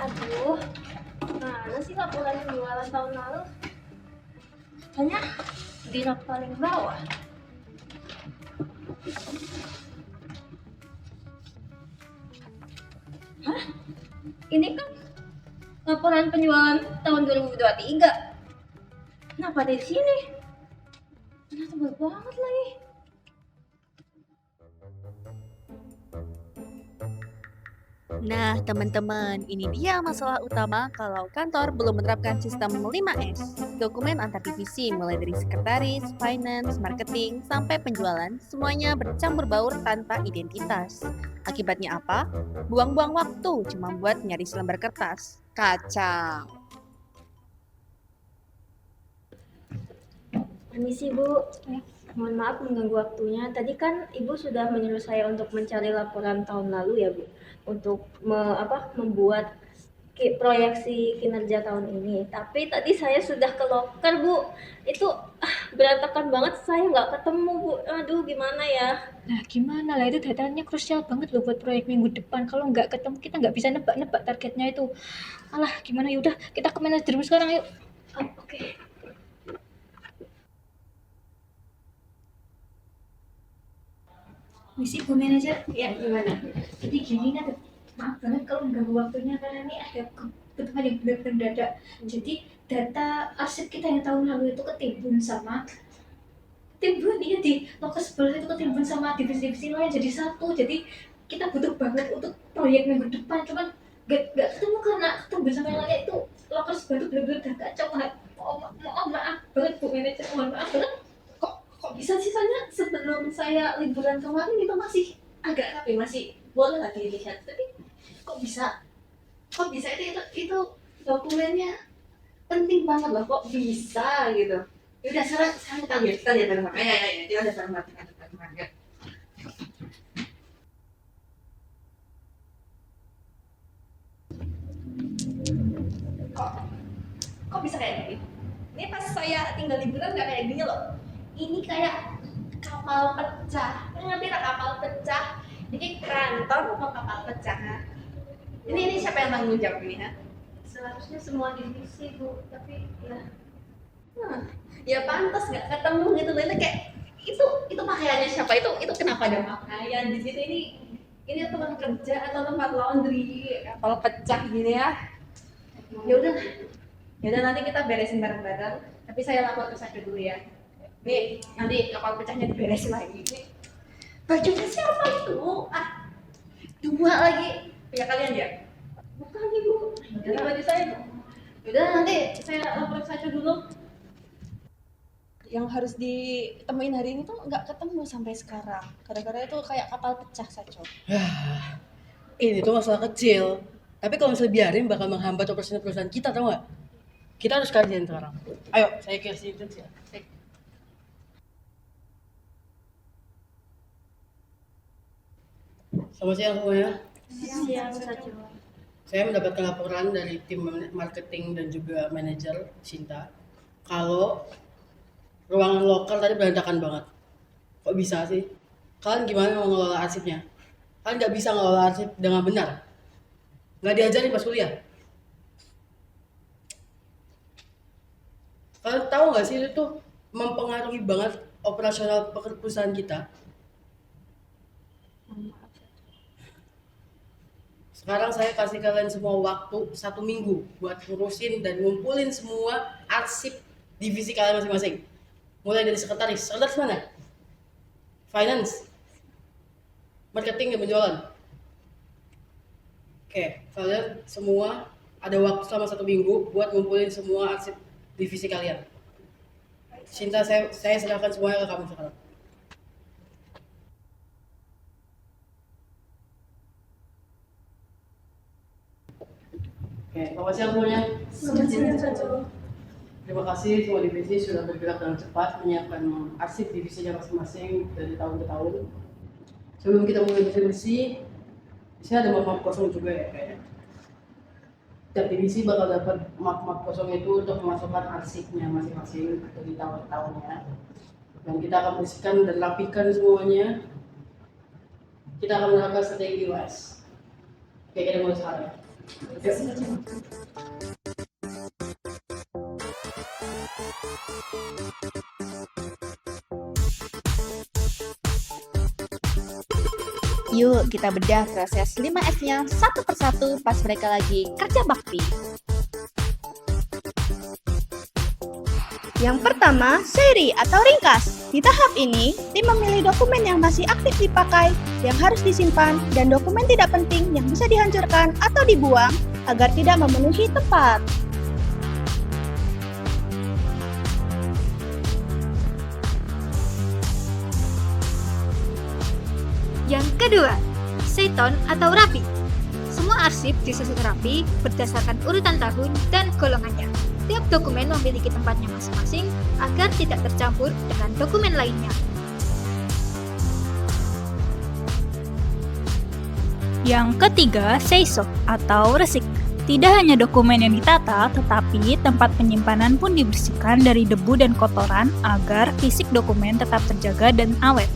Aduh, mana sih laporan penjualan tahun lalu? Katanya di rak paling bawah. Hah? Ini kan laporan penjualan tahun 2023. Kenapa di sini? Nah, tebel banget lagi. Nah, teman-teman, ini dia masalah utama kalau kantor belum menerapkan sistem 5S. Dokumen antar divisi mulai dari sekretaris, finance, marketing, sampai penjualan, semuanya bercampur baur tanpa identitas. Akibatnya apa? Buang-buang waktu cuma buat nyari selembar kertas. Kacau. Permisi Bu, mohon maaf mengganggu waktunya. Tadi kan Ibu sudah menyuruh saya untuk mencari laporan tahun lalu ya Bu, untuk membuat proyeksi kinerja tahun ini. Tapi tadi saya sudah ke loker Bu, itu berantakan banget, saya nggak ketemu Bu. Aduh gimana ya? Nah, gimana lah, itu datanya krusial banget loh buat proyek minggu depan. Kalau nggak ketemu, kita nggak bisa nebak-nebak targetnya itu. Alah, gimana, yaudah kita ke manajer dulu sekarang, yuk. Oke. Misi Bu Manajer, Ya gimana? jadi gini kan, maaf banget kalau mengganggu waktunya karena ini ada kebutuhan yang benar-benar mendadak. Jadi data arsip kita yang tahun lalu itu ketimbun ya di loker sebelah itu ketimbun sama divisi-divisi lain jadi satu. Jadi kita butuh banget untuk proyek minggu depan, cuman gak ketemu karena ketimbun sama yang lain itu. Loker sebelah itu benar-benar udah kacau. Maaf banget Bu Manajer, mohon maaf banget. Kok bisa sih, soalnya sebelum saya liburan kemarin itu masih agak rapi, masih boleh lah dilihat, tapi kok bisa itu dokumennya penting banget loh, kok bisa gitu. Udah sekarang kita lihat bareng-bareng. Ya kita lihat bareng-bareng ya. kok kok bisa kayak gini? Ini pas saya tinggal liburan nggak kayak gini loh. Ini kayak kapal pecah. Ngerti nggak kapal pecah? Jadi kantor mau kapal pecah. Ini siapa yang tanggung jawab ini, ha? Seharusnya semua divisi Bu, tapi ya Ya pantas nggak ketemu gitu loh. Ini kayak itu pakaiannya siapa, itu kenapa ada pakaian di situ? Ini tempat kerja atau tempat laundry? Kapal pecah gini ya. Ya udah nanti kita beresin bareng-bareng, tapi saya lapor ke Sajo dulu ya. Nih nanti kapal pecahnya diberesin lagi. Nih bajunya siapa itu? Dua lagi punya kalian ya? Bukan Ibu, ini baju saya. Yaudah nanti saya lapor ke Sajo dulu. Yang harus ditemuin hari ini tuh nggak ketemu sampai sekarang. Gara-gara itu kayak kapal pecah saja. Ini tuh masalah kecil. Tapi kalau misalnya biarin bakal menghambat operasi perusahaan kita, tau nggak? Kita harus kerjain sekarang. Ayo, saya kasih itu ya. Selamat siang semuanya. siang saja. Saya mendapatkan laporan dari tim marketing dan juga manajer Sinta kalau ruangan lokal tadi berantakan banget. Kok bisa sih? Kalian gimana mau ngelola arsipnya? Kalian nggak bisa ngelola arsip dengan benar. Nggak diajarin pas kuliah. Kalian tahu nggak sih itu tuh mempengaruhi banget operasional perusahaan kita. Sekarang saya kasih kalian semua waktu 1 minggu buat ngurusin dan ngumpulin semua arsip divisi kalian masing-masing. Mulai dari sekretaris mana? Finance, marketing dan penjualan. Oke, kalian semua ada waktu selama 1 minggu buat ngumpulin semua arsip divisi kalian. Cinta, saya serahkan semuanya ke kamu sekarang. Oke, selamat siang semuanya. Selamat siang saja. Terima kasih semua divisi sudah bergerak dengan cepat menyiapkan arsip divisinya masing-masing dari tahun ke tahun. Sebelum kita mulai bersih-bersih, di sini ada map-map kosong juga ya kayaknya. Setiap divisi bakal dapat map-map kosong itu untuk memasukkan arsipnya masing-masing dari tahun-tahunnya. Dan kita akan bersihkan dan rapikan semuanya. Kita akan menerapkan strategi US. Oke, kita mulai sekarang. Yuk kita bedah proses 5S-nya satu persatu pas mereka lagi kerja bakti. Yang pertama, seri atau ringkas. Di tahap ini, tim memilih dokumen yang masih aktif dipakai, yang harus disimpan, dan dokumen tidak penting yang bisa dihancurkan atau dibuang agar tidak memenuhi tempat. Yang kedua, Seiton atau rapi. Semua arsip disusun rapi berdasarkan urutan tahun dan golongannya. Tiap dokumen memiliki tempatnya masing-masing agar tidak tercampur dengan dokumen lainnya. Yang ketiga, Seisok atau resik. Tidak hanya dokumen yang ditata, tetapi tempat penyimpanan pun dibersihkan dari debu dan kotoran agar fisik dokumen tetap terjaga dan awet.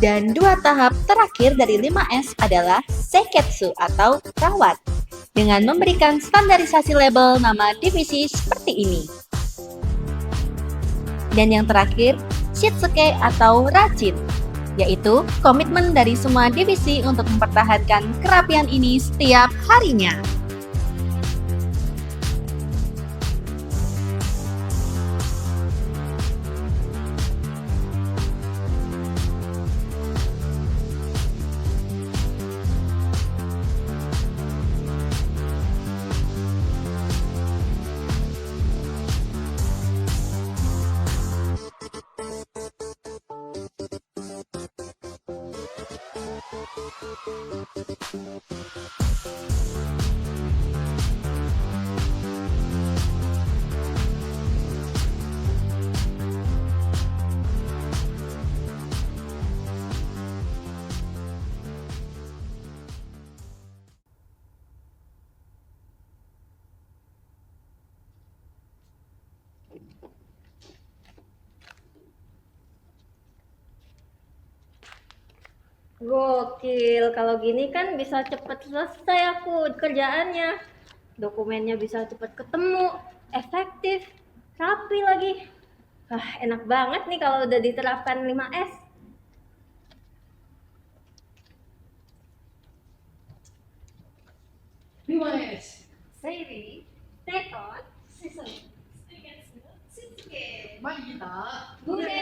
Dan dua tahap terakhir dari 5S adalah Seiketsu atau rawat, dengan memberikan standarisasi label nama divisi seperti ini. Dan yang terakhir, Shitsuke atau rajin, yaitu komitmen dari semua divisi untuk mempertahankan kerapian ini setiap harinya. Gokil, kalau gini kan bisa cepet selesai aku kerjaannya. Dokumennya bisa cepet ketemu, efektif, rapi lagi. Enak banget nih kalau udah diterapkan 5S. 5S. Seiri, Teton, Shitsuke. Mari kita Bude.